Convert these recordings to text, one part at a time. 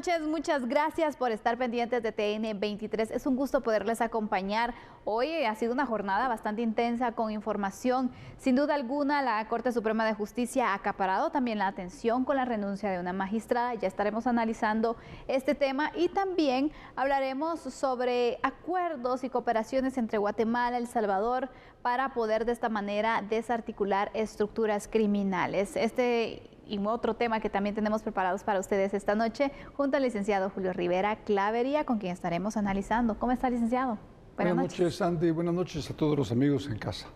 noches, muchas gracias por estar pendientes de TN23. Es un gusto poderles acompañar. Hoy ha sido una jornada bastante intensa con información. Sin duda alguna, la Corte Suprema de Justicia ha acaparado también la atención con la renuncia de una magistrada. Ya estaremos analizando este tema y también hablaremos sobre acuerdos y cooperaciones entre Guatemala y El Salvador para poder de esta manera desarticular estructuras criminales. Y otro tema que también tenemos preparados para ustedes esta noche, junto al licenciado Julio Rivera Clavería, con quien estaremos analizando. ¿Cómo está, licenciado? Buenas noches, Andy. Buenas noches a todos los amigos en casa.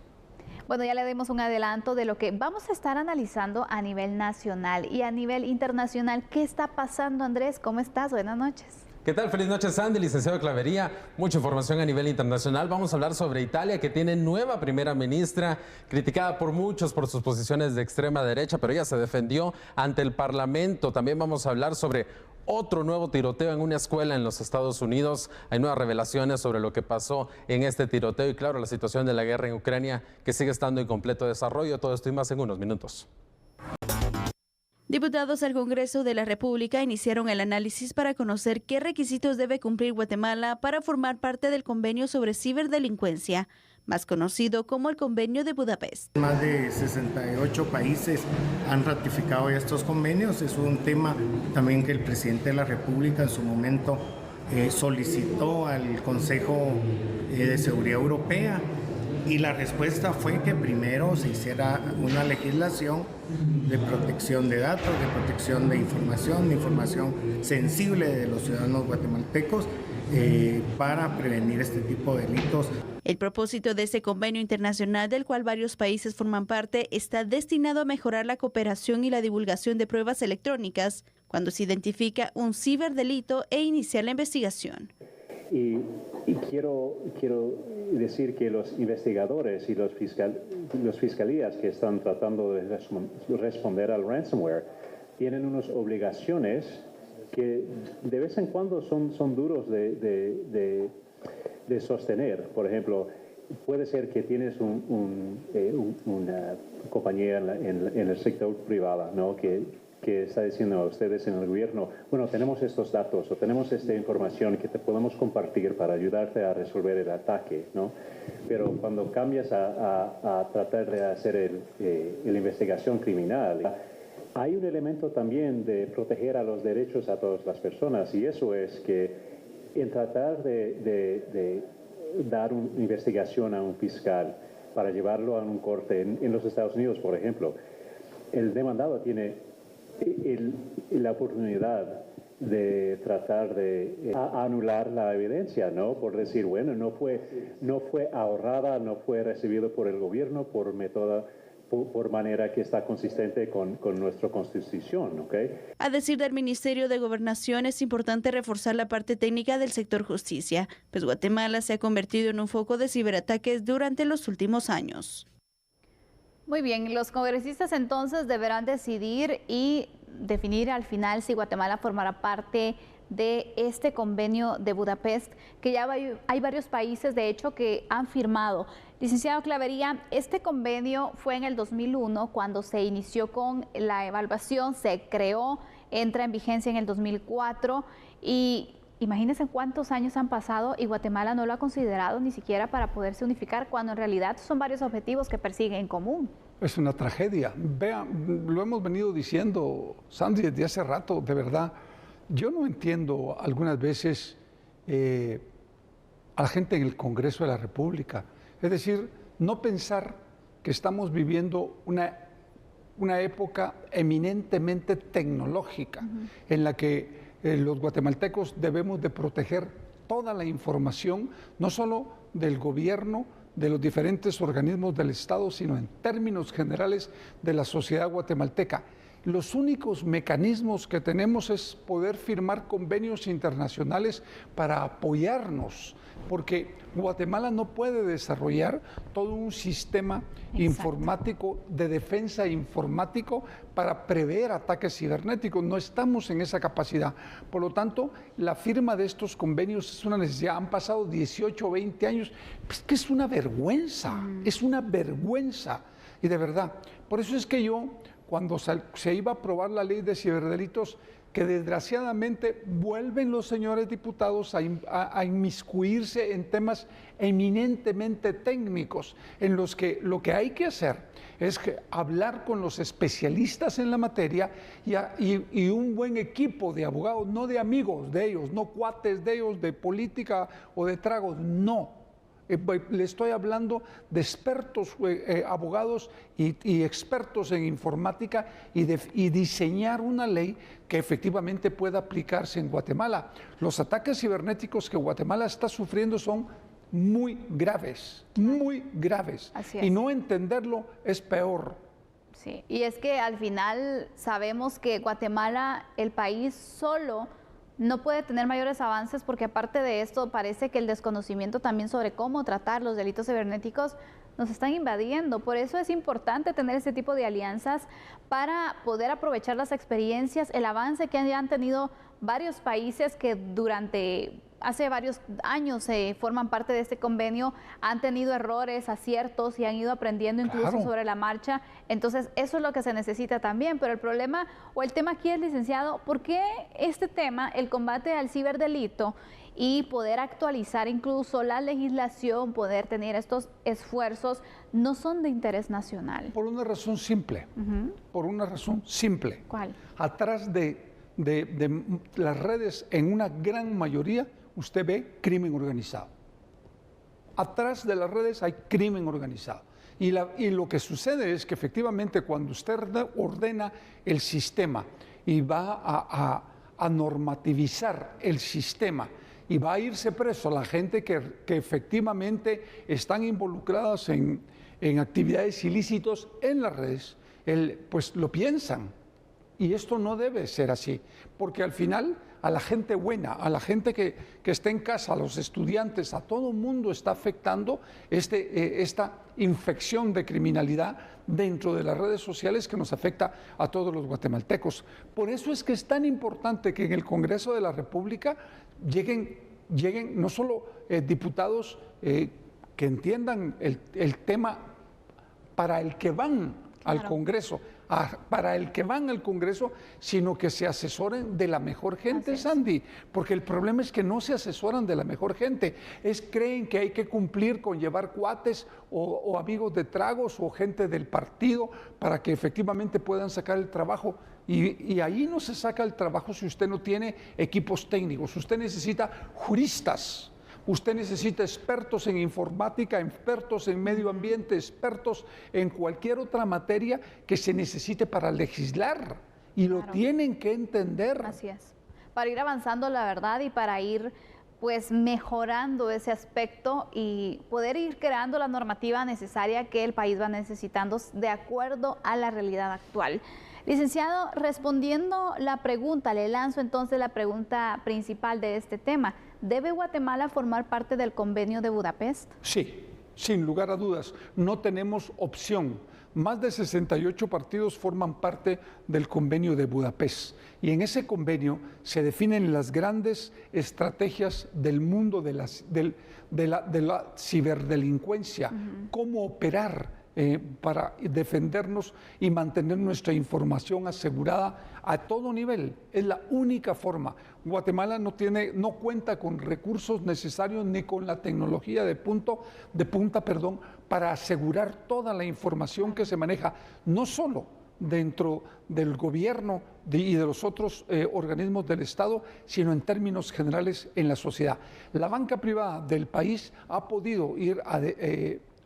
Bueno, ya le dimos un adelanto de lo que vamos a estar analizando a nivel nacional y a nivel internacional. ¿Qué está pasando, Andrés? ¿Cómo estás? Buenas noches. ¿Qué tal? Feliz noche, Sandy, licenciado Clavería. Mucha información a nivel internacional. Vamos a hablar sobre Italia, que tiene nueva primera ministra, criticada por muchos por sus posiciones de extrema derecha, pero ella se defendió ante el Parlamento. También vamos a hablar sobre otro nuevo tiroteo en una escuela en los Estados Unidos. Hay nuevas revelaciones sobre lo que pasó en este tiroteo y, claro, la situación de la guerra en Ucrania, que sigue estando en completo desarrollo. Todo esto y más en unos minutos. Diputados al Congreso de la República iniciaron el análisis para conocer qué requisitos debe cumplir Guatemala para formar parte del convenio sobre ciberdelincuencia, más conocido como el Convenio de Budapest. Más de 68 países han ratificado estos convenios. Es un tema también que el presidente de la República en su momento solicitó al Consejo de Seguridad Europea. Y la respuesta fue que primero se hiciera una legislación de protección de datos, de protección de información sensible de los ciudadanos guatemaltecos para prevenir este tipo de delitos. El propósito de este convenio internacional, del cual varios países forman parte, está destinado a mejorar la cooperación y la divulgación de pruebas electrónicas cuando se identifica un ciberdelito e iniciar la investigación. Y quiero decir que los investigadores y los fiscalías que están tratando de responder al ransomware tienen unas obligaciones que de vez en cuando son duros de sostener. Por ejemplo, puede ser que tienes una compañía en el sector privado, ¿no? que está diciendo a ustedes en el gobierno, bueno, tenemos estos datos o tenemos esta información que te podemos compartir para ayudarte a resolver el ataque, ¿no? Pero cuando cambias a tratar de hacer la investigación criminal, hay un elemento también de proteger a los derechos a todas las personas, y eso es que en tratar de dar una investigación a un fiscal para llevarlo a un corte en los Estados Unidos, por ejemplo, el demandado tiene la oportunidad de tratar de anular la evidencia, ¿no? Por decir, bueno, no fue ahorrada, no fue recibido por el gobierno por manera que está consistente con nuestra Constitución, ¿ok? A decir del Ministerio de Gobernación, es importante reforzar la parte técnica del sector justicia, pues Guatemala se ha convertido en un foco de ciberataques durante los últimos años. Muy bien, los congresistas entonces deberán decidir y definir al final si Guatemala formará parte de este convenio de Budapest, que ya hay varios países, de hecho, que han firmado. Licenciado Clavería, este convenio fue en el 2001 cuando se inició con la evaluación, se creó, entra en vigencia en el 2004 y imagínense cuántos años han pasado y Guatemala no lo ha considerado ni siquiera para poderse unificar, cuando en realidad son varios objetivos que persiguen en común. Es una tragedia. Vean, lo hemos venido diciendo, Sandy, desde hace rato, de verdad. Yo no entiendo algunas veces a la gente en el Congreso de la República. Es decir, no pensar que estamos viviendo una época eminentemente tecnológica, en la que los guatemaltecos debemos de proteger toda la información, no solo del gobierno, de los diferentes organismos del Estado, sino en términos generales de la sociedad guatemalteca. Los únicos mecanismos que tenemos es poder firmar convenios internacionales para apoyarnos, porque Guatemala no puede desarrollar todo un sistema informático de defensa informático para prever ataques cibernéticos. No estamos en esa capacidad. Por lo tanto, la firma de estos convenios es una necesidad. Han pasado 18 o 20 años. Es que es una vergüenza, es una vergüenza. Y de verdad, por eso es que yo cuando se iba a aprobar la ley de ciberdelitos, que desgraciadamente vuelven los señores diputados a inmiscuirse en temas eminentemente técnicos, en los que lo que hay que hacer es hablar con los especialistas en la materia y un buen equipo de abogados, no de amigos de ellos, no cuates de ellos, de política o de tragos, no. Le estoy hablando de expertos, abogados y expertos en informática y diseñar una ley que efectivamente pueda aplicarse en Guatemala. Los ataques cibernéticos que Guatemala está sufriendo son muy graves, muy graves. Así es. Y no entenderlo es peor. Sí, y es que al final sabemos que Guatemala, el país solo, no puede tener mayores avances porque aparte de esto parece que el desconocimiento también sobre cómo tratar los delitos cibernéticos nos están invadiendo. Por eso es importante tener este tipo de alianzas para poder aprovechar las experiencias, el avance que han tenido varios países que durante hace varios años forman parte de este convenio, han tenido errores, aciertos y han ido aprendiendo incluso sobre la marcha. Entonces, eso es lo que se necesita también. Pero el problema o el tema aquí es, licenciado, ¿por qué este tema, el combate al ciberdelito y poder actualizar incluso la legislación, poder tener estos esfuerzos, no son de interés nacional? Por una razón simple, por una razón simple. ¿Cuál? Atrás de las redes, en una gran mayoría, usted ve crimen organizado. Atrás de las redes hay crimen organizado. Y lo que sucede es que efectivamente cuando usted ordena el sistema y va a normativizar el sistema y va a irse preso a la gente que efectivamente están involucradas en actividades ilícitas en las redes, pues lo piensan. Y esto no debe ser así, porque al final a la gente buena, a la gente que está en casa, a los estudiantes, a todo el mundo está afectando esta infección de criminalidad dentro de las redes sociales que nos afecta a todos los guatemaltecos. Por eso es que es tan importante que en el Congreso de la República lleguen no solo diputados que entiendan el tema para el que van al Congreso, sino que se asesoren de la mejor gente, Sandy, porque el problema es que no se asesoran de la mejor gente, creen que hay que cumplir con llevar cuates o amigos de tragos o gente del partido para que efectivamente puedan sacar el trabajo. Y ahí no se saca el trabajo si usted no tiene equipos técnicos. Usted necesita juristas. Usted necesita expertos en informática, expertos en medio ambiente, expertos en cualquier otra materia que se necesite para legislar. Y lo tienen que entender. Así es. Para ir avanzando, la verdad, y para ir pues mejorando ese aspecto y poder ir creando la normativa necesaria que el país va necesitando de acuerdo a la realidad actual. Licenciado, respondiendo la pregunta, le lanzo entonces la pregunta principal de este tema. ¿Debe Guatemala formar parte del Convenio de Budapest? Sí, sin lugar a dudas. No tenemos opción. Más de 68 partidos forman parte del Convenio de Budapest. Y en ese convenio se definen las grandes estrategias del mundo de la ciberdelincuencia, cómo operar para defendernos y mantener nuestra información asegurada a todo nivel. Es la única forma. Guatemala no cuenta con recursos necesarios ni con la tecnología de punta, para asegurar toda la información que se maneja, no solo dentro del gobierno y de los otros organismos del Estado, sino en términos generales en la sociedad. La banca privada del país ha podido ir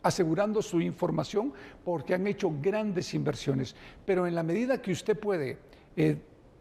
asegurando su información porque han hecho grandes inversiones, pero en la medida que usted puede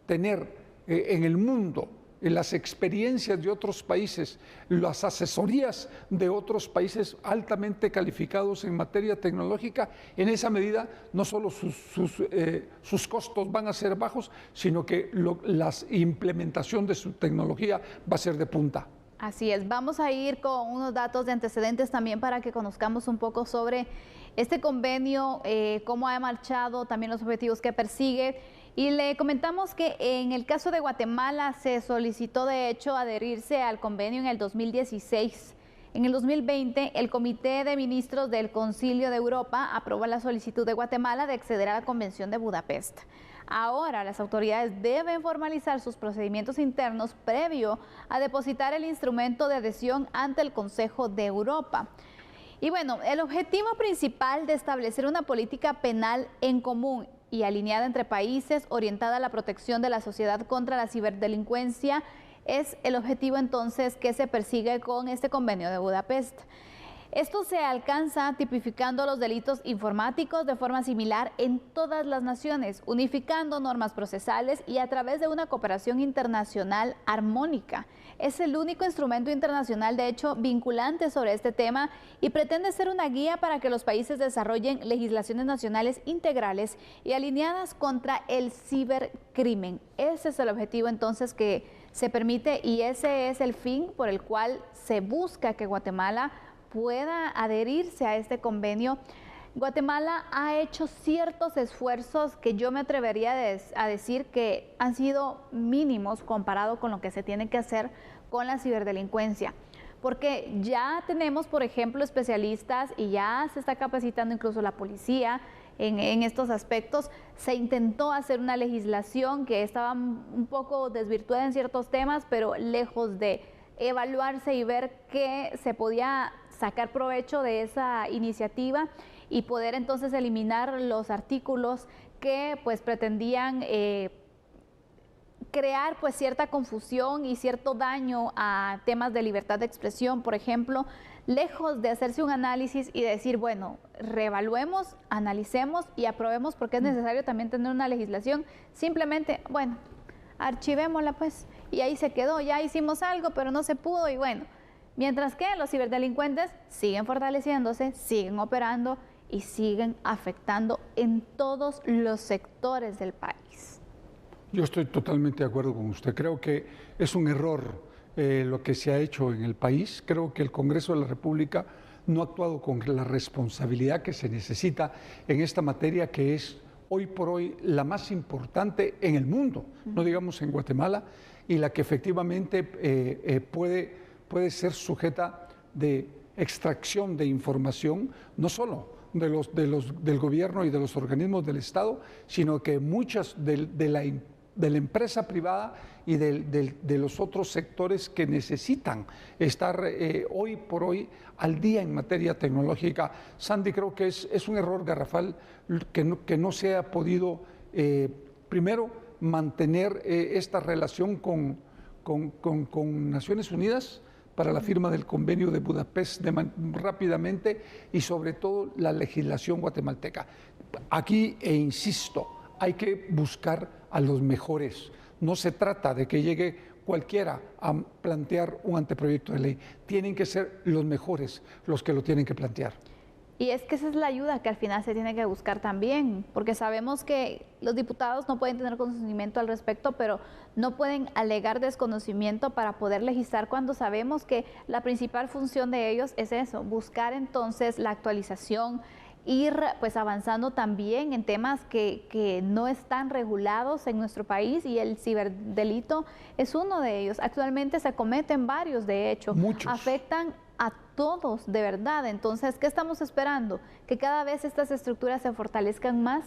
tener en el mundo las experiencias de otros países, las asesorías de otros países altamente calificados en materia tecnológica, en esa medida no solo sus costos van a ser bajos, sino que la implementación de su tecnología va a ser de punta. Así es, vamos a ir con unos datos de antecedentes también para que conozcamos un poco sobre este convenio, cómo ha marchado, también los objetivos que persigue. Y le comentamos que en el caso de Guatemala se solicitó de hecho adherirse al convenio en el 2016. En el 2020, el Comité de Ministros del Concilio de Europa aprobó la solicitud de Guatemala de acceder a la Convención de Budapest. Ahora las autoridades deben formalizar sus procedimientos internos previo a depositar el instrumento de adhesión ante el Consejo de Europa. Y bueno, el objetivo principal de establecer una política penal en común y alineada entre países orientada a la protección de la sociedad contra la ciberdelincuencia es el objetivo entonces que se persigue con este convenio de Budapest. Esto se alcanza tipificando los delitos informáticos de forma similar en todas las naciones, unificando normas procesales y a través de una cooperación internacional armónica. Es el único instrumento internacional, de hecho, vinculante sobre este tema y pretende ser una guía para que los países desarrollen legislaciones nacionales integrales y alineadas contra el cibercrimen. Ese es el objetivo entonces que se permite y ese es el fin por el cual se busca que Guatemala pueda adherirse a este convenio. Guatemala ha hecho ciertos esfuerzos que yo me atrevería a decir que han sido mínimos comparado con lo que se tiene que hacer con la ciberdelincuencia. Porque ya tenemos, por ejemplo, especialistas y ya se está capacitando incluso la policía en estos aspectos. Se intentó hacer una legislación que estaba un poco desvirtuada en ciertos temas, pero lejos de evaluarse y ver qué se podía sacar provecho de esa iniciativa y poder entonces eliminar los artículos que pues pretendían crear pues cierta confusión y cierto daño a temas de libertad de expresión, por ejemplo, lejos de hacerse un análisis y decir, bueno, reevaluemos, analicemos y aprobemos porque es necesario también tener una legislación, simplemente, bueno, archivémosla pues y ahí se quedó, ya hicimos algo pero no se pudo y bueno, mientras que los ciberdelincuentes siguen fortaleciéndose, siguen operando y siguen afectando en todos los sectores del país. Yo estoy totalmente de acuerdo con usted. Creo que es un error lo que se ha hecho en el país. Creo que el Congreso de la República no ha actuado con la responsabilidad que se necesita en esta materia que es hoy por hoy la más importante en el mundo, no digamos en Guatemala, y la que efectivamente puede ser sujeta de extracción de información, no solo del gobierno y de los organismos del Estado, sino que muchas de la empresa privada y de los otros sectores que necesitan estar hoy por hoy al día en materia tecnológica. Sandy, creo que es un error garrafal que no se ha podido, primero, mantener esta relación con Naciones Unidas para la firma del convenio de Budapest rápidamente y sobre todo la legislación guatemalteca. Aquí, insisto, hay que buscar a los mejores. No se trata de que llegue cualquiera a plantear un anteproyecto de ley. Tienen que ser los mejores los que lo tienen que plantear. Y es que esa es la ayuda que al final se tiene que buscar también, porque sabemos que los diputados no pueden tener conocimiento al respecto, pero no pueden alegar desconocimiento para poder legislar cuando sabemos que la principal función de ellos es eso, buscar entonces la actualización, ir pues avanzando también en temas que no están regulados en nuestro país y el ciberdelito es uno de ellos. Actualmente se cometen varios, de hecho. Muchos. Afectan a todos, de verdad. Entonces, ¿qué estamos esperando? Que cada vez estas estructuras se fortalezcan más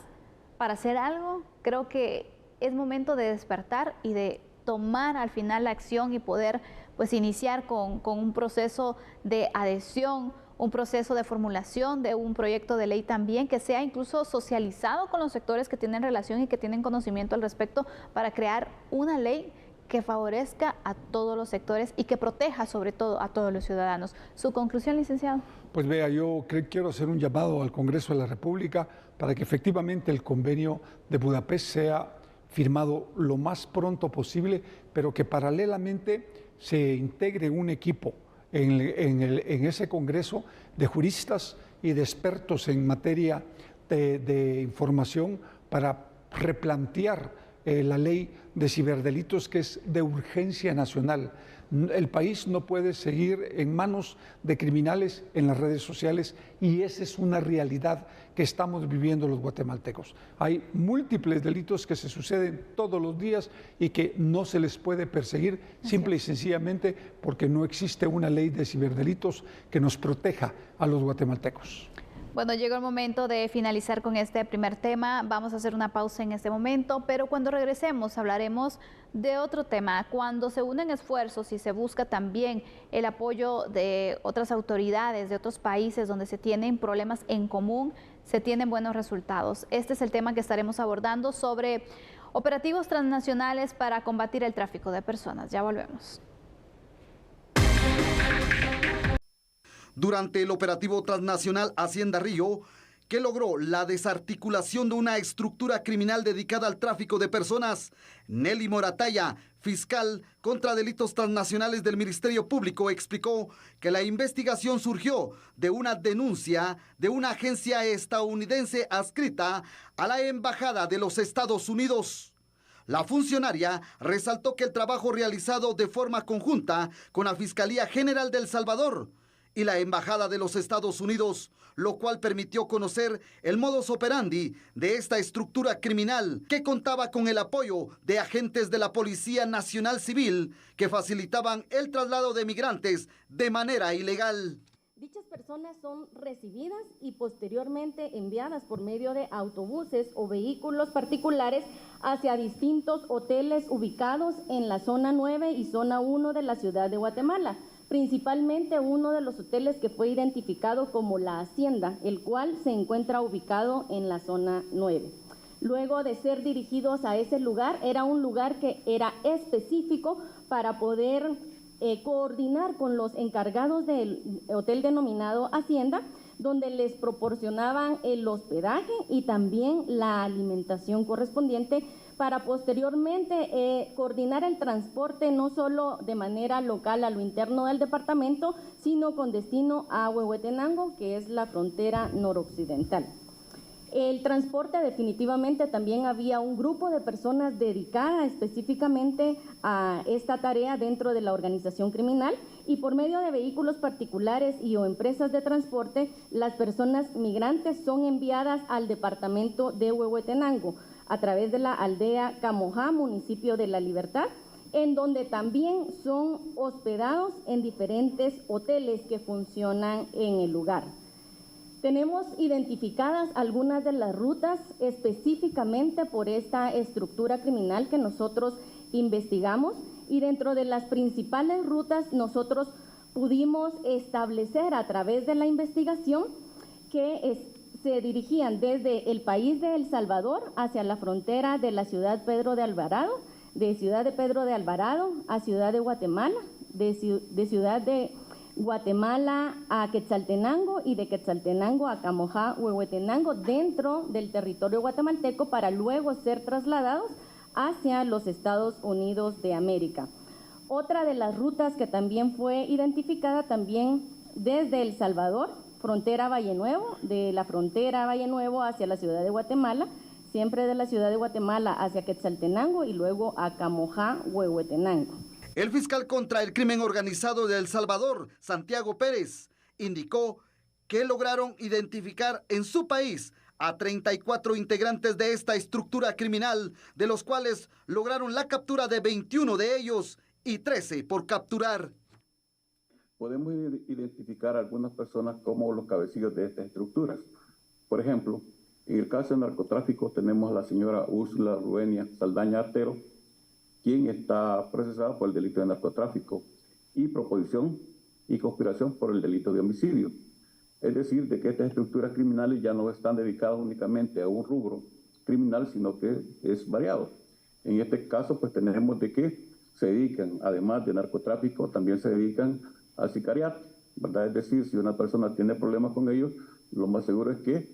para hacer algo. Creo que es momento de despertar y de tomar al final la acción y poder pues iniciar con un proceso de adhesión, un proceso de formulación de un proyecto de ley también que sea incluso socializado con los sectores que tienen relación y que tienen conocimiento al respecto para crear una ley que favorezca a todos los sectores y que proteja sobre todo a todos los ciudadanos. ¿Su conclusión, licenciado? Pues vea, yo quiero hacer un llamado al Congreso de la República para que efectivamente el convenio de Budapest sea firmado lo más pronto posible, pero que paralelamente se integre un equipo en ese Congreso de juristas y de expertos en materia de información para replantear la ley de ciberdelitos que es de urgencia nacional. El país no puede seguir en manos de criminales en las redes sociales y esa es una realidad que estamos viviendo los guatemaltecos. Hay múltiples delitos que se suceden todos los días y que no se les puede perseguir simple y sencillamente porque no existe una ley de ciberdelitos que nos proteja a los guatemaltecos. Bueno, llegó el momento de finalizar con este primer tema. Vamos a hacer una pausa en este momento, pero cuando regresemos hablaremos de otro tema. Cuando se unen esfuerzos y se busca también el apoyo de otras autoridades, de otros países donde se tienen problemas en común, se tienen buenos resultados. Este es el tema que estaremos abordando sobre operativos transnacionales para combatir el tráfico de personas. Ya volvemos. Durante el operativo transnacional Hacienda Río, que logró la desarticulación de una estructura criminal dedicada al tráfico de personas, Nelly Morataya, fiscal contra delitos transnacionales del Ministerio Público, explicó que la investigación surgió de una denuncia de una agencia estadounidense adscrita a la Embajada de los Estados Unidos. La funcionaria resaltó que el trabajo realizado de forma conjunta con la Fiscalía General de El Salvador y la Embajada de los Estados Unidos, lo cual permitió conocer el modus operandi de esta estructura criminal que contaba con el apoyo de agentes de la Policía Nacional Civil que facilitaban el traslado de migrantes de manera ilegal. Dichas personas son recibidas y posteriormente enviadas por medio de autobuses o vehículos particulares hacia distintos hoteles ubicados en la zona 9 y zona 1 de la ciudad de Guatemala. Principalmente uno de los hoteles que fue identificado como La Hacienda, el cual se encuentra ubicado en la zona 9. Luego de ser dirigidos a ese lugar, era un lugar que era específico para poder coordinar con los encargados del hotel denominado Hacienda, donde les proporcionaban el hospedaje y también la alimentación correspondiente para posteriormente coordinar el transporte no solo de manera local a lo interno del departamento, sino con destino a Huehuetenango, que es la frontera noroccidental. El transporte definitivamente también había un grupo de personas dedicada específicamente a esta tarea dentro de la organización criminal y por medio de vehículos particulares y o empresas de transporte, las personas migrantes son enviadas al departamento de Huehuetenango a través de la aldea Camojá, municipio de La Libertad, en donde también son hospedados en diferentes hoteles que funcionan en el lugar. Tenemos identificadas algunas de las rutas específicamente por esta estructura criminal que nosotros investigamos y dentro de las principales rutas nosotros pudimos establecer a través de la investigación que se dirigían desde el país de El Salvador hacia la frontera de la ciudad Pedro de Alvarado, de ciudad de Pedro de Alvarado a ciudad de Guatemala, de ciudad de Guatemala a Quetzaltenango y de Quetzaltenango a Camojá, Huehuetenango, dentro del territorio guatemalteco para luego ser trasladados hacia los Estados Unidos de América. Otra de las rutas que también fue identificada también desde El Salvador, frontera Valle Nuevo, de la frontera Valle Nuevo hacia la ciudad de Guatemala, siempre de la ciudad de Guatemala hacia Quetzaltenango y luego a Camojá, Huehuetenango. El fiscal contra el crimen organizado de El Salvador, Santiago Pérez, indicó que lograron identificar en su país a 34 integrantes de esta estructura criminal, de los cuales lograron la captura de 21 de ellos y 13 por capturar. Podemos identificar a algunas personas como los cabecillos de estas estructuras. Por ejemplo, en el caso de narcotráfico tenemos a la señora Úrsula Ruenia Saldaña Artero, quien está procesada por el delito de narcotráfico y proposición y conspiración por el delito de homicidio. Es decir, de que estas estructuras criminales ya no están dedicadas únicamente a un rubro criminal, sino que es variado. En este caso, pues tenemos de que se dedican, además de narcotráfico, también se dedican al sicariato, ¿verdad? Es decir, si una persona tiene problemas con ellos, lo más seguro es que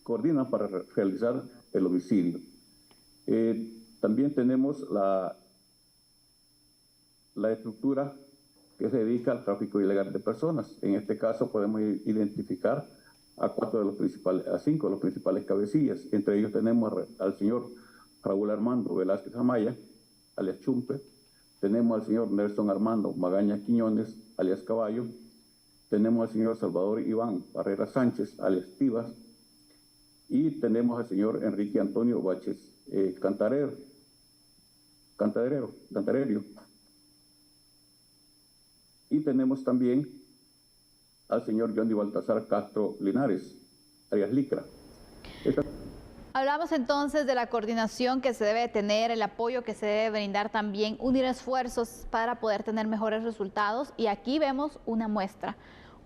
coordinan para realizar el homicidio. También tenemos la estructura que se dedica al tráfico ilegal de personas. En este caso podemos identificar a 5 de los principales cabecillas. Entre ellos tenemos al señor Raúl Armando Velázquez Amaya, alias Chumpe, tenemos al señor Nelson Armando Magaña Quiñones, alias Caballo, tenemos al señor Salvador Iván Barrera Sánchez, alias Pivas, y tenemos al señor Enrique Antonio Baches Cantarero. Y tenemos también al señor Johnny Baltasar Castro Linares, alias Licra. Hablamos entonces de la coordinación que se debe tener, el apoyo que se debe brindar también, unir esfuerzos para poder tener mejores resultados, y aquí vemos una muestra.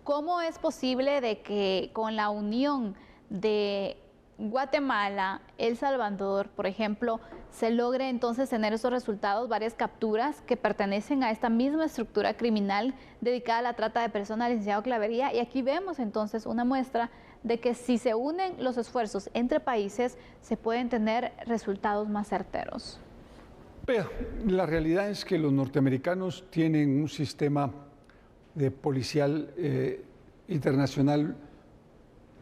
¿Cómo es posible de que con la unión de Guatemala, El Salvador, por ejemplo, se logre entonces tener esos resultados, varias capturas que pertenecen a esta misma estructura criminal dedicada a la trata de personas, licenciado Clavería? Y aquí vemos entonces una muestra de que si se unen los esfuerzos entre países, se pueden tener resultados más certeros. Pero la realidad es que los norteamericanos tienen un sistema de policial internacional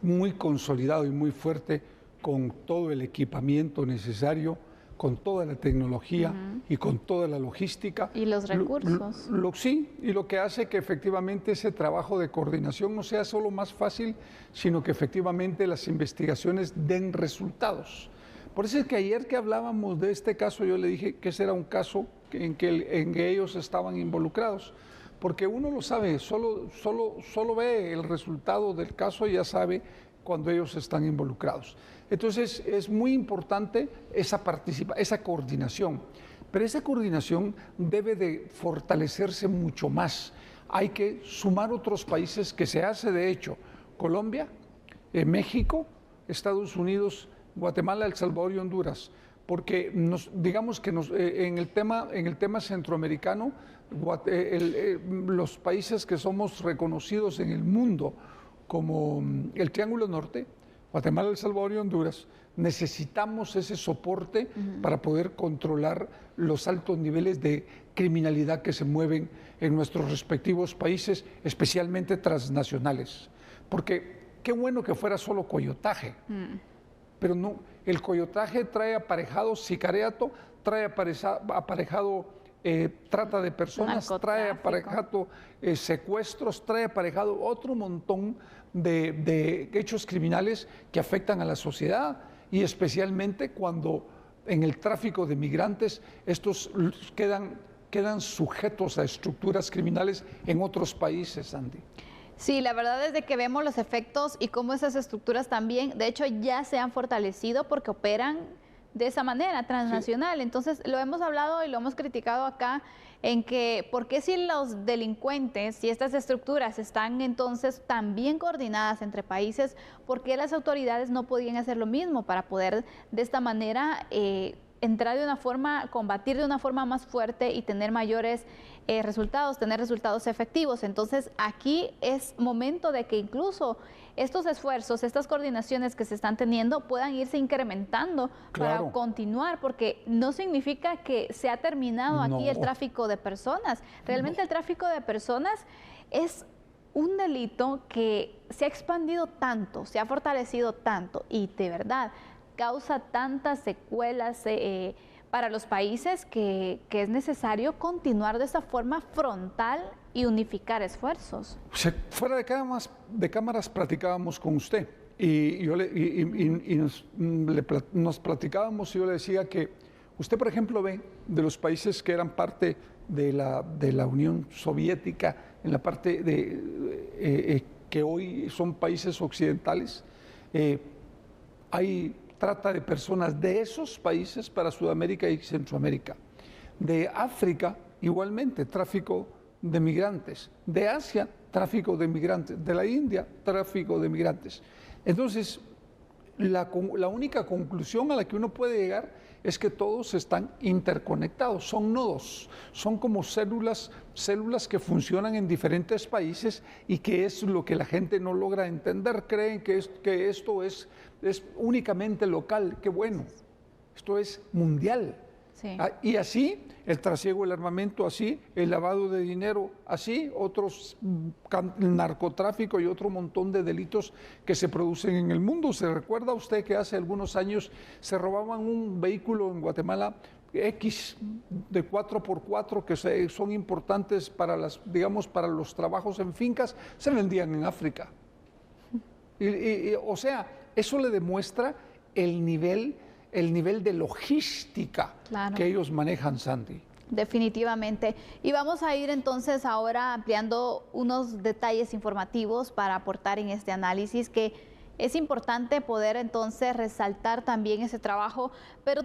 muy consolidado y muy fuerte, con todo el equipamiento necesario, con toda la tecnología y con toda la logística. Y los recursos. Sí, y lo que hace que efectivamente ese trabajo de coordinación no sea solo más fácil, sino que efectivamente las investigaciones den resultados. Por eso es que ayer que hablábamos de este caso, yo le dije que ese era un caso en que ellos estaban involucrados. Porque uno lo sabe, solo ve el resultado del caso y ya sabe cuando ellos están involucrados. Entonces es muy importante esa coordinación, pero esa coordinación debe de fortalecerse mucho más. Hay que sumar otros países, que se hace de hecho: Colombia, México, Estados Unidos, Guatemala, El Salvador y Honduras. Porque digamos que en el tema centroamericano, los países que somos reconocidos en el mundo como el Triángulo Norte, Guatemala, El Salvador y Honduras, necesitamos ese soporte para poder controlar los altos niveles de criminalidad que se mueven en nuestros respectivos países, especialmente transnacionales. Porque qué bueno que fuera solo coyotaje, pero no, el coyotaje trae aparejado sicariato, trae aparejado trata de personas, trae aparejado secuestros, trae aparejado otro montón de hechos criminales que afectan a la sociedad, y especialmente cuando en el tráfico de migrantes estos quedan sujetos a estructuras criminales en otros países, Andy. Sí, la verdad es de que vemos los efectos y cómo esas estructuras también, de hecho, ya se han fortalecido porque operan de esa manera, transnacional. Sí. Entonces, lo hemos hablado y lo hemos criticado acá, en que, ¿por qué si los delincuentes, si estas estructuras están entonces tan bien coordinadas entre países, por qué las autoridades no podían hacer lo mismo para poder de esta manera entrar de una forma, combatir de una forma más fuerte y tener mayores resultados, tener resultados efectivos? Entonces, aquí es momento de que incluso estos esfuerzos, estas coordinaciones que se están teniendo puedan irse incrementando para continuar, porque no significa que se ha terminado aquí el tráfico de personas. Realmente el tráfico de personas es un delito que se ha expandido tanto, se ha fortalecido tanto y de verdad causa tantas secuelas para los países que es necesario continuar de esa forma frontal y unificar esfuerzos. Fuera de cámaras platicábamos con usted y nos platicábamos, y yo le decía que usted, por ejemplo, ve de los países que eran parte de la Unión Soviética, en la parte que hoy son países occidentales, hay trata de personas de esos países para Sudamérica y Centroamérica. De África, igualmente, tráfico de migrantes. De Asia, tráfico de migrantes. De la India, tráfico de migrantes. Entonces, la única conclusión a la que uno puede llegar es que todos están interconectados, son nodos, son como células que funcionan en diferentes países, y que es lo que la gente no logra entender. Creen que esto es únicamente local. Qué bueno, esto es mundial. Sí. Y así el trasiego del armamento, así el lavado de dinero, así otros narcotráfico y otro montón de delitos que se producen en el mundo. ¿Se recuerda usted que hace algunos años se robaban un vehículo en Guatemala X de 4x4 que son importantes para para los trabajos en fincas, se vendían en África. O sea, eso le demuestra el nivel de logística que ellos manejan, Sandy. Definitivamente. Y vamos a ir entonces ahora ampliando unos detalles informativos para aportar en este análisis, que es importante poder entonces resaltar también ese trabajo, pero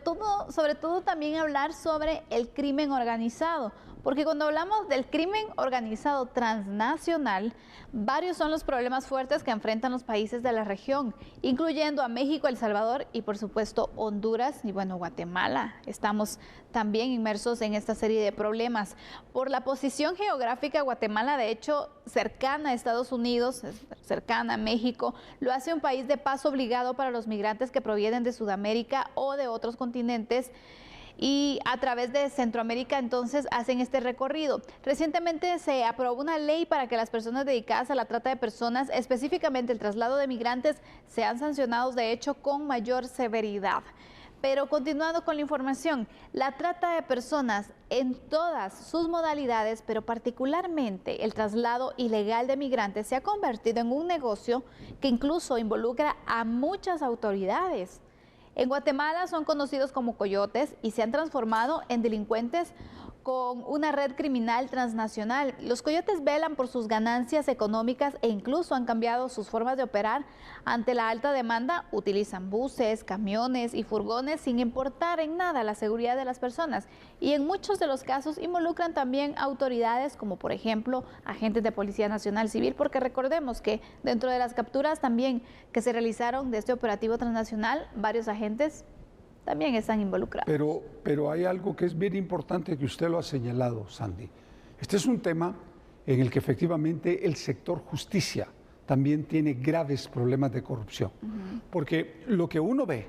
sobre todo también hablar sobre el crimen organizado, porque cuando hablamos del crimen organizado transnacional, varios son los problemas fuertes que enfrentan los países de la región, incluyendo a México, El Salvador y por supuesto Honduras y bueno, Guatemala. Estamos también inmersos en esta serie de problemas. Por la posición geográfica, Guatemala, de hecho, cercana a Estados Unidos, cercana a México, lo hace un país de paso obligado para los migrantes que provienen de Sudamérica o de otros continentes, y a través de Centroamérica entonces hacen este recorrido. Recientemente se aprobó una ley para que las personas dedicadas a la trata de personas, específicamente el traslado de migrantes, sean sancionados de hecho con mayor severidad. Pero continuando con la información, la trata de personas en todas sus modalidades, pero particularmente el traslado ilegal de migrantes, se ha convertido en un negocio que incluso involucra a muchas autoridades. En Guatemala son conocidos como coyotes y se han transformado en delincuentes con una red criminal transnacional. Los coyotes velan por sus ganancias económicas e incluso han cambiado sus formas de operar ante la alta demanda. Utilizan buses, camiones y furgones sin importar en nada la seguridad de las personas, y en muchos de los casos involucran también autoridades como por ejemplo agentes de Policía Nacional Civil, porque recordemos que dentro de las capturas también que se realizaron de este operativo transnacional, varios agentes también están involucrados. Pero hay algo que es bien importante que usted lo ha señalado, Sandy. Este es un tema en el que efectivamente el sector justicia también tiene graves problemas de corrupción. Porque lo que uno ve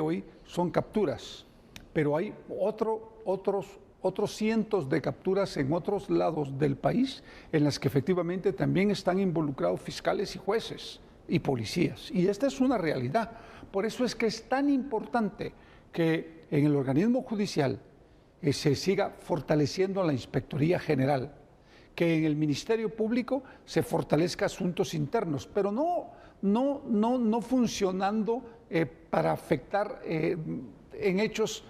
hoy son capturas, pero hay otros cientos de capturas en otros lados del país en las que efectivamente también están involucrados fiscales y jueces y policías. Y esta es una realidad. Por eso es que es tan importante que en el organismo judicial se siga fortaleciendo la Inspectoría General, que en el Ministerio Público se fortalezca asuntos internos, pero no funcionando para afectar en hechos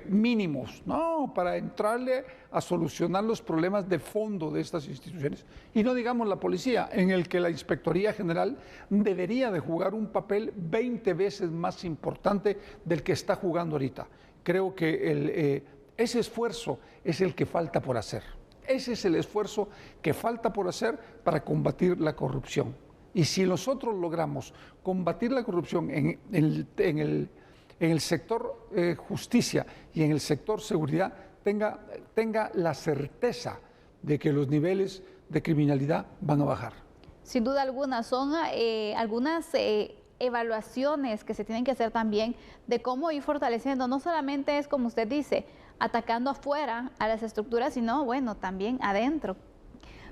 mínimos, no, para entrarle a solucionar los problemas de fondo de estas instituciones. Y no digamos la policía, en el que la Inspectoría General debería de jugar un papel 20 veces más importante del que está jugando ahorita. Creo que ese esfuerzo es el que falta por hacer. Ese es el esfuerzo que falta por hacer para combatir la corrupción. Y si nosotros logramos combatir la corrupción en el sector justicia y en el sector seguridad, tenga la certeza de que los niveles de criminalidad van a bajar. Sin duda alguna, son algunas evaluaciones que se tienen que hacer también de cómo ir fortaleciendo. No solamente es, como usted dice, atacando afuera a las estructuras, sino, bueno, también adentro.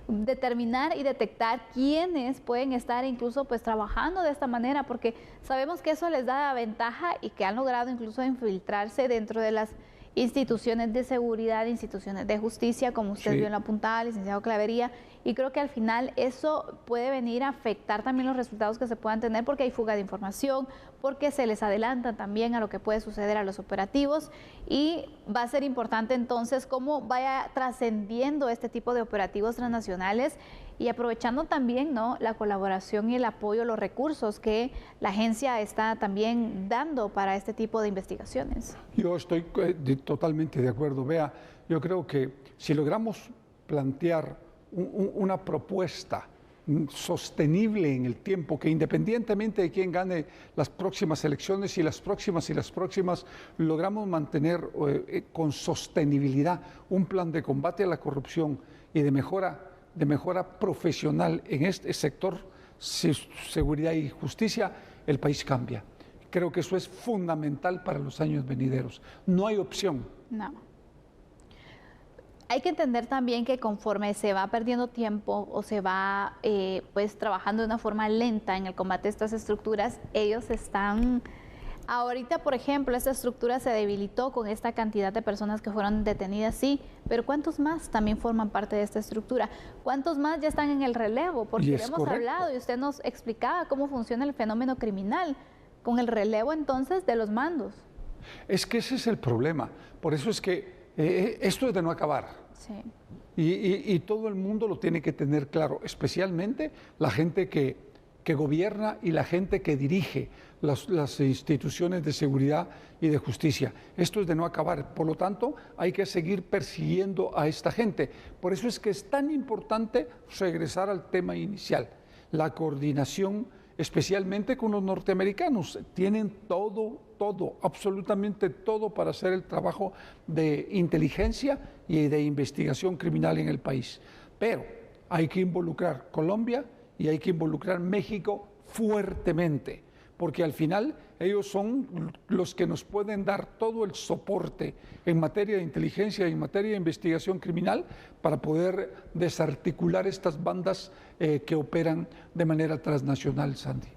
Determinar y detectar quiénes pueden estar incluso pues trabajando de esta manera, porque sabemos que eso les da ventaja y que han logrado incluso infiltrarse dentro de las instituciones de seguridad, instituciones de justicia, como usted bien lo apuntaba, licenciado Clavería, y creo que al final eso puede venir a afectar también los resultados que se puedan tener, porque hay fuga de información, porque se les adelanta también a lo que puede suceder a los operativos, y va a ser importante entonces cómo vaya trascendiendo este tipo de operativos transnacionales y aprovechando también, ¿no?, la colaboración y el apoyo, los recursos que la agencia está también dando para este tipo de investigaciones. Yo estoy totalmente de acuerdo. Vea, yo creo que si logramos plantear una propuesta sostenible en el tiempo, que independientemente de quién gane las próximas elecciones y las próximas, logramos mantener con sostenibilidad un plan de combate a la corrupción y de mejora profesional en este sector, seguridad y justicia, el país cambia. Creo que eso es fundamental para los años venideros. No hay opción. No. Hay que entender también que conforme se va perdiendo tiempo o se va pues trabajando de una forma lenta en el combate a estas estructuras, ellos están Ahorita, por ejemplo, esta estructura se debilitó con esta cantidad de personas que fueron detenidas, sí, pero ¿cuántos más también forman parte de esta estructura? ¿Cuántos más ya están en el relevo? Porque lo hemos hablado y usted nos explicaba cómo funciona el fenómeno criminal con el relevo entonces de los mandos. Es que ese es el problema. Por eso es que esto es de no acabar. Sí. Y todo el mundo lo tiene que tener claro, especialmente la gente que gobierna y la gente que dirige las instituciones de seguridad y de justicia. Esto es de no acabar. Por lo tanto, hay que seguir persiguiendo a esta gente. Por eso es que es tan importante regresar al tema inicial, la coordinación, especialmente con los norteamericanos. Tienen todo, absolutamente todo para hacer el trabajo de inteligencia y de investigación criminal en el país. Pero hay que involucrar Colombia y hay que involucrar México fuertemente, porque al final ellos son los que nos pueden dar todo el soporte en materia de inteligencia y en materia de investigación criminal para poder desarticular estas bandas que operan de manera transnacional, Sandy.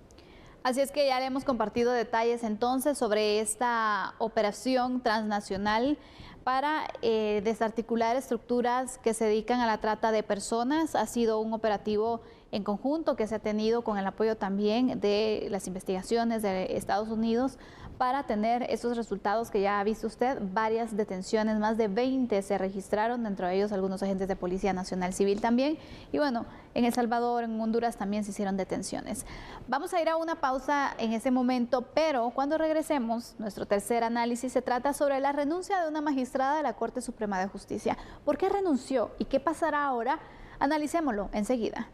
Así es que ya le hemos compartido detalles entonces sobre esta operación transnacional para desarticular estructuras que se dedican a la trata de personas. Ha sido un operativo en conjunto que se ha tenido con el apoyo también de las investigaciones de Estados Unidos para tener esos resultados que ya ha visto usted. Varias detenciones, más de 20 se registraron, dentro de ellos algunos agentes de Policía Nacional Civil también. Y bueno, en El Salvador, en Honduras también se hicieron detenciones. Vamos a ir a una pausa en ese momento, pero cuando regresemos, nuestro tercer análisis se trata sobre la renuncia de una magistrada de la Corte Suprema de Justicia. ¿Por qué renunció y qué pasará ahora? Analicémoslo enseguida.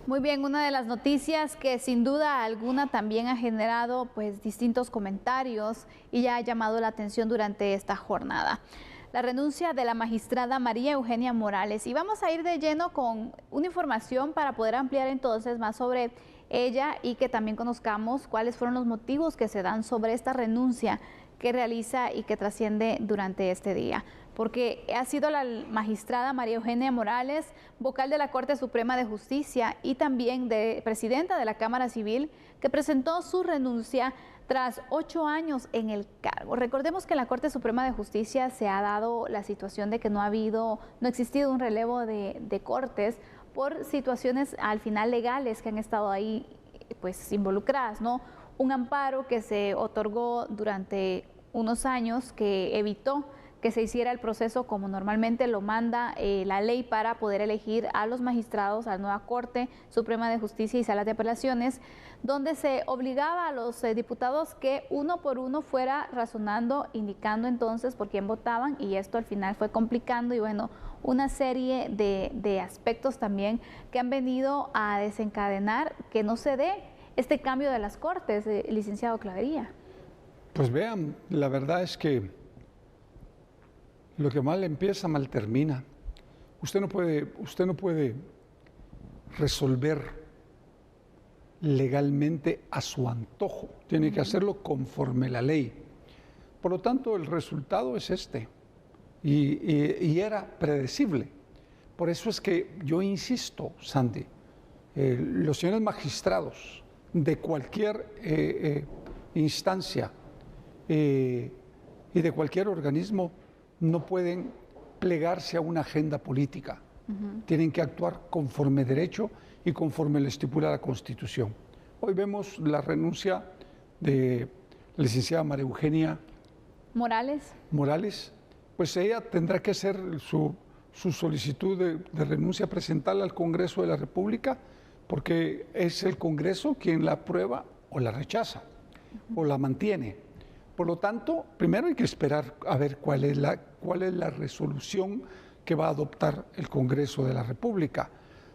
Muy bien, una de las noticias que sin duda alguna también ha generado pues distintos comentarios y ya ha llamado la atención durante esta jornada. La renuncia de la magistrada María Eugenia Morales. Y vamos a ir de lleno con una información para poder ampliar entonces más sobre ella y que también conozcamos cuáles fueron los motivos que se dan sobre esta renuncia que realiza y que trasciende durante este día. Porque ha sido la magistrada María Eugenia Morales, vocal de la Corte Suprema de Justicia y también presidenta de la Cámara Civil, que presentó su renuncia tras 8 años en el cargo. Recordemos que en la Corte Suprema de Justicia se ha dado la situación de que no ha existido un relevo de cortes por situaciones al final legales que han estado ahí pues involucradas, ¿no? Un amparo que se otorgó durante unos años que evitó que se hiciera el proceso como normalmente lo manda la ley para poder elegir a los magistrados a la nueva Corte Suprema de Justicia y Salas de Apelaciones, donde se obligaba a los diputados que uno por uno fuera razonando, indicando entonces por quién votaban, y esto al final fue complicando y bueno, una serie de aspectos también que han venido a desencadenar que no se dé este cambio de las Cortes, licenciado Clavería. Pues vean, la verdad es que lo que mal empieza, mal termina. Usted no puede resolver legalmente a su antojo. Tiene que hacerlo conforme la ley. Por lo tanto, el resultado es este. Y era predecible. Por eso es que yo insisto, Sandy, los señores magistrados de cualquier instancia y de cualquier organismo no pueden plegarse a una agenda política. Tienen que actuar conforme derecho y conforme lo estipula la Constitución. Hoy vemos la renuncia de la licenciada María Eugenia Morales. Pues ella tendrá que hacer su solicitud de renuncia, presentarla al Congreso de la República, porque es el Congreso quien la aprueba o la rechaza o la mantiene. Por lo tanto, primero hay que esperar a ver cuál es la resolución que va a adoptar el Congreso de la República,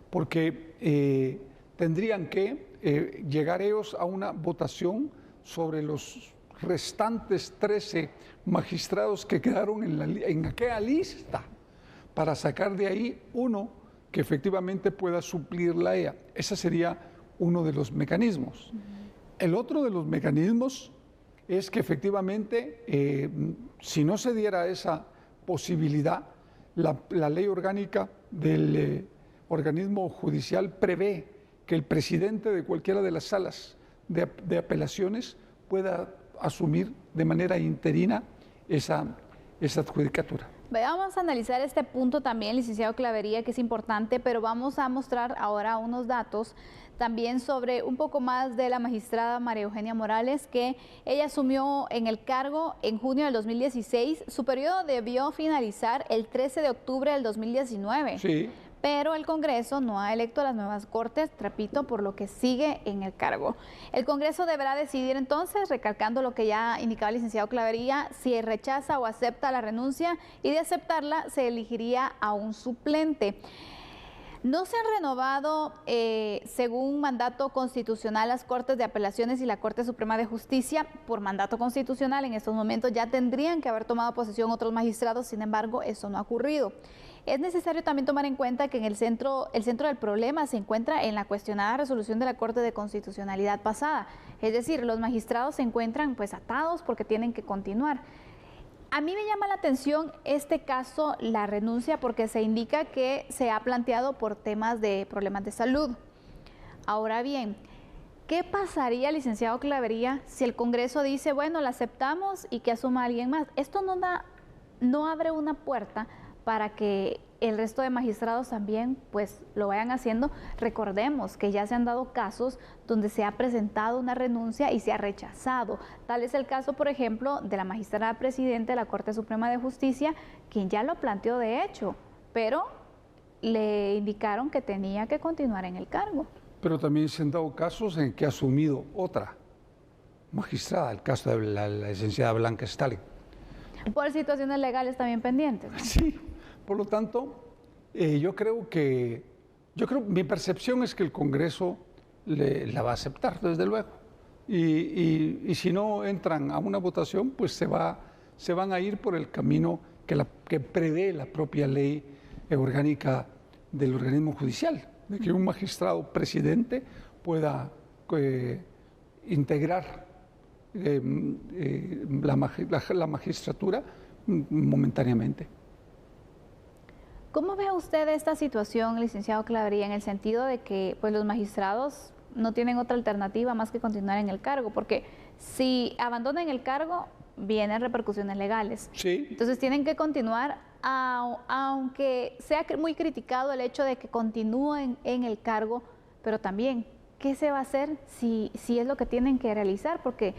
porque tendrían que llegar ellos a una votación sobre los restantes 13 magistrados que quedaron en aquella lista, para sacar de ahí uno que efectivamente pueda suplirla a ella. Ese sería uno de los mecanismos. El otro de los mecanismos es que efectivamente, si no se diera esa posibilidad, la ley orgánica del organismo judicial prevé que el presidente de cualquiera de las salas de apelaciones pueda asumir de manera interina esa adjudicatura. Vamos a analizar este punto también, licenciado Clavería, que es importante, pero vamos a mostrar ahora unos datos también sobre un poco más de la magistrada María Eugenia Morales, que ella asumió en el cargo en junio del 2016. Su periodo debió finalizar el 13 de octubre del 2019. Sí. Pero el Congreso no ha electo a las nuevas Cortes, repito, por lo que sigue en el cargo. El Congreso deberá decidir entonces, recalcando lo que ya indicaba el licenciado Clavería, si rechaza o acepta la renuncia, y de aceptarla se elegiría a un suplente. No se han renovado, según mandato constitucional, las Cortes de Apelaciones y la Corte Suprema de Justicia. Por mandato constitucional, en estos momentos ya tendrían que haber tomado posesión otros magistrados, sin embargo, eso no ha ocurrido. Es necesario también tomar en cuenta que en el centro del problema se encuentra en la cuestionada resolución de la Corte de Constitucionalidad pasada. Es decir, los magistrados se encuentran pues atados porque tienen que continuar. A mí me llama la atención este caso, la renuncia, porque se indica que se ha planteado por temas de problemas de salud. Ahora bien, ¿qué pasaría, licenciado Clavería, si el Congreso dice, bueno, la aceptamos y que asuma a alguien más? Esto no abre una puerta para que el resto de magistrados también pues lo vayan haciendo. Recordemos que ya se han dado casos donde se ha presentado una renuncia y se ha rechazado. Tal es el caso, por ejemplo, de la magistrada presidenta de la Corte Suprema de Justicia, quien ya lo planteó de hecho, pero le indicaron que tenía que continuar en el cargo. Pero también se han dado casos en que ha asumido otra magistrada, el caso de la licenciada Blanca Stalin. Por situaciones legales también pendientes, ¿no? Sí. Por lo tanto, mi percepción es que el Congreso la va a aceptar, desde luego. Y si no entran a una votación, pues se van a ir por el camino que prevé la propia ley orgánica del organismo judicial, de que un magistrado presidente pueda integrar la magistratura momentáneamente. ¿Cómo ve usted esta situación, licenciado Clavería, en el sentido de que pues, los magistrados no tienen otra alternativa más que continuar en el cargo? Porque si abandonan el cargo, vienen repercusiones legales. Sí. Entonces tienen que continuar, aunque sea muy criticado el hecho de que continúen en el cargo, pero también, ¿qué se va a hacer si es lo que tienen que realizar? Porque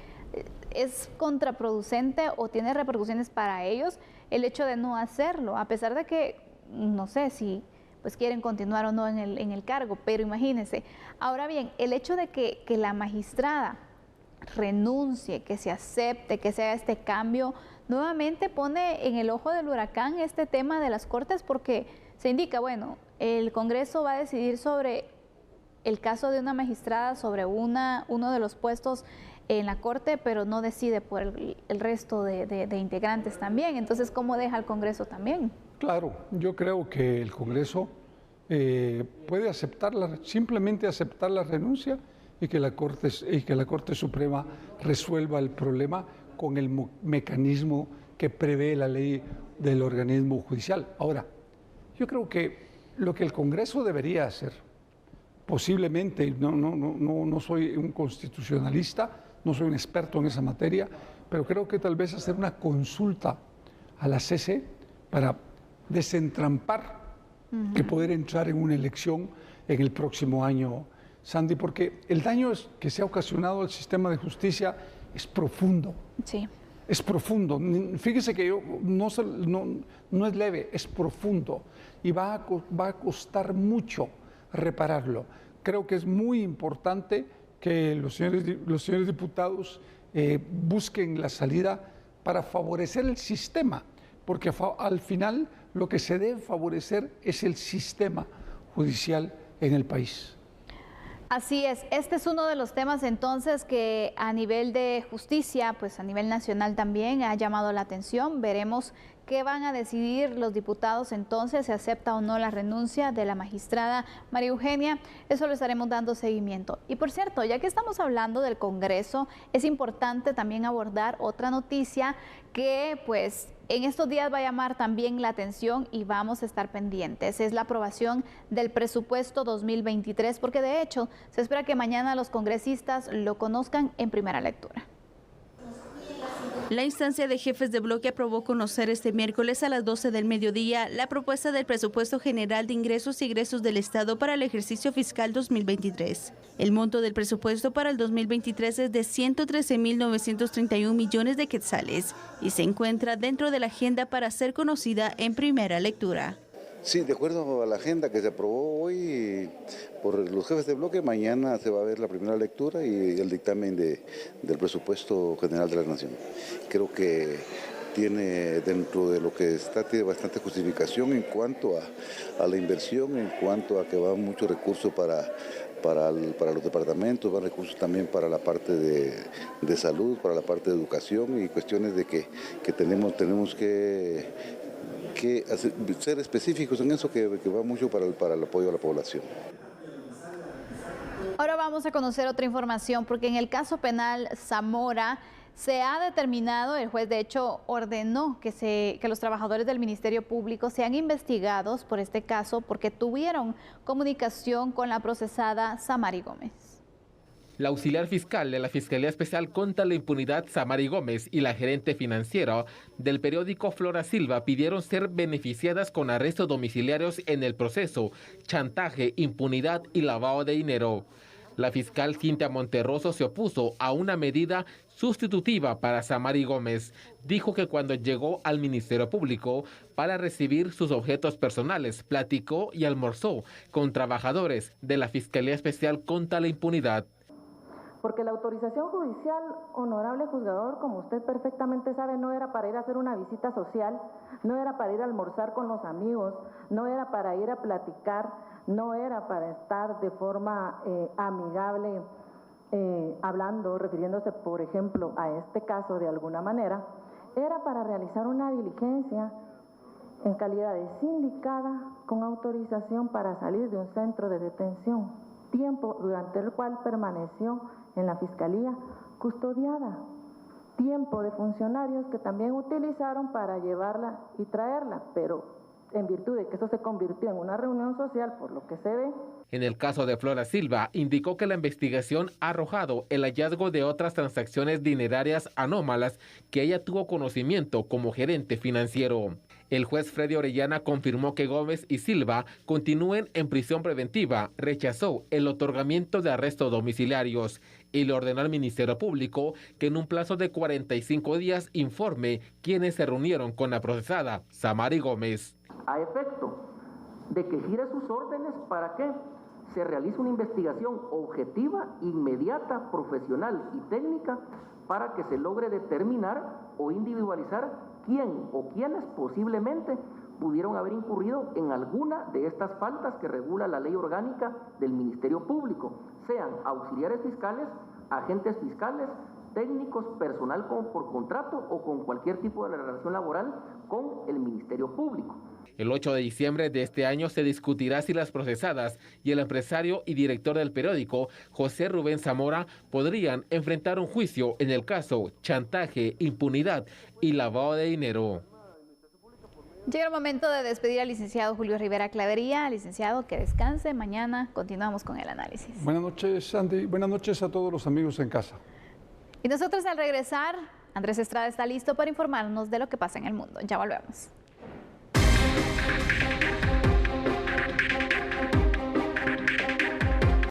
es contraproducente o tiene repercusiones para ellos el hecho de no hacerlo, a pesar de que no sé si pues quieren continuar o no en el cargo, pero imagínense. Ahora bien, el hecho de que la magistrada renuncie, que se acepte, que se haga este cambio, nuevamente pone en el ojo del huracán este tema de las Cortes, porque se indica, bueno, el Congreso va a decidir sobre el caso de una magistrada, sobre uno de los puestos en la Corte, pero no decide por el resto de integrantes también. Entonces, ¿cómo deja el Congreso también? Claro, yo creo que el Congreso puede simplemente aceptar la renuncia y que la Corte Suprema resuelva el problema con el mecanismo que prevé la ley del organismo judicial. Ahora, yo creo que lo que el Congreso debería hacer, posiblemente, no soy un constitucionalista, no soy un experto en esa materia, pero creo que tal vez hacer una consulta a la CC para desentrampar que poder entrar en una elección en el próximo año, Sandy, porque el daño que se ha ocasionado al sistema de justicia es profundo. Sí. Es profundo. Fíjese que no es leve, es profundo y va a costar mucho repararlo. Creo que es muy importante que los señores diputados busquen la salida para favorecer el sistema, porque al final lo que se debe favorecer es el sistema judicial en el país. Así es, este es uno de los temas entonces que a nivel de justicia, pues a nivel nacional también ha llamado la atención. Veremos qué van a decidir los diputados entonces, si acepta o no la renuncia de la magistrada María Eugenia. Eso lo estaremos dando seguimiento. Y por cierto, ya que estamos hablando del Congreso, es importante también abordar otra noticia que pues en estos días va a llamar también la atención y vamos a estar pendientes. Es la aprobación del presupuesto 2023, porque de hecho se espera que mañana los congresistas lo conozcan en primera lectura. La instancia de jefes de bloque aprobó conocer este miércoles a las 12 del mediodía la propuesta del presupuesto general de ingresos y egresos del Estado para el ejercicio fiscal 2023. El monto del presupuesto para el 2023 es de 113.931 millones de quetzales y se encuentra dentro de la agenda para ser conocida en primera lectura. Sí, de acuerdo a la agenda que se aprobó hoy por los jefes de bloque, mañana se va a ver la primera lectura y el dictamen del presupuesto general de la Nación. Creo que tiene dentro de lo que está, tiene bastante justificación en cuanto a la inversión, en cuanto a que va mucho recurso para los departamentos, van recursos también para la parte de salud, para la parte de educación y cuestiones de que tenemos que ser específicos en eso, que va mucho para el apoyo a la población. Ahora vamos a conocer otra información, porque en el caso penal Zamora se ha determinado, el juez de hecho ordenó que los trabajadores del Ministerio Público sean investigados por este caso porque tuvieron comunicación con la procesada Samari Gómez. La auxiliar fiscal de la Fiscalía Especial contra la Impunidad, Samari Gómez, y la gerente financiera del periódico Flora Silva pidieron ser beneficiadas con arrestos domiciliarios en el proceso, chantaje, impunidad y lavado de dinero. La fiscal Cintia Monterroso se opuso a una medida sustitutiva para Samari Gómez. Dijo que cuando llegó al Ministerio Público para recibir sus objetos personales, platicó y almorzó con trabajadores de la Fiscalía Especial contra la Impunidad. Porque la autorización judicial, honorable juzgador, como usted perfectamente sabe, no era para ir a hacer una visita social, no era para ir a almorzar con los amigos, no era para ir a platicar, no era para estar de forma amigable hablando, refiriéndose, por ejemplo, a este caso de alguna manera, era para realizar una diligencia en calidad de sindicada con autorización para salir de un centro de detención, tiempo durante el cual permaneció en la Fiscalía custodiada, tiempo de funcionarios que también utilizaron para llevarla y traerla, pero en virtud de que eso se convirtió en una reunión social, por lo que se ve. En el caso de Flora Silva, indicó que la investigación ha arrojado el hallazgo de otras transacciones dinerarias anómalas que ella tuvo conocimiento como gerente financiero. El juez Freddy Orellana confirmó que Gómez y Silva continúen en prisión preventiva, rechazó el otorgamiento de arrestos domiciliarios y le ordenó al Ministerio Público que en un plazo de 45 días informe quiénes se reunieron con la procesada Samari Gómez. A efecto de que gire sus órdenes para que se realice una investigación objetiva, inmediata, profesional y técnica para que se logre determinar o individualizar quién o quiénes posiblemente pudieron haber incurrido en alguna de estas faltas que regula la ley orgánica del Ministerio Público, sean auxiliares fiscales, agentes fiscales, técnicos, personal por contrato o con cualquier tipo de relación laboral con el Ministerio Público. El 8 de diciembre de este año se discutirá si las procesadas y el empresario y director del periódico, José Rubén Zamora, podrían enfrentar un juicio en el caso chantaje, impunidad y lavado de dinero. Llega el momento de despedir al licenciado Julio Rivera Clavería. Licenciado, que descanse. Mañana continuamos con el análisis. Buenas noches, Sandy. Buenas noches a todos los amigos en casa. Y nosotros al regresar, Andrés Estrada está listo para informarnos de lo que pasa en el mundo. Ya volvemos.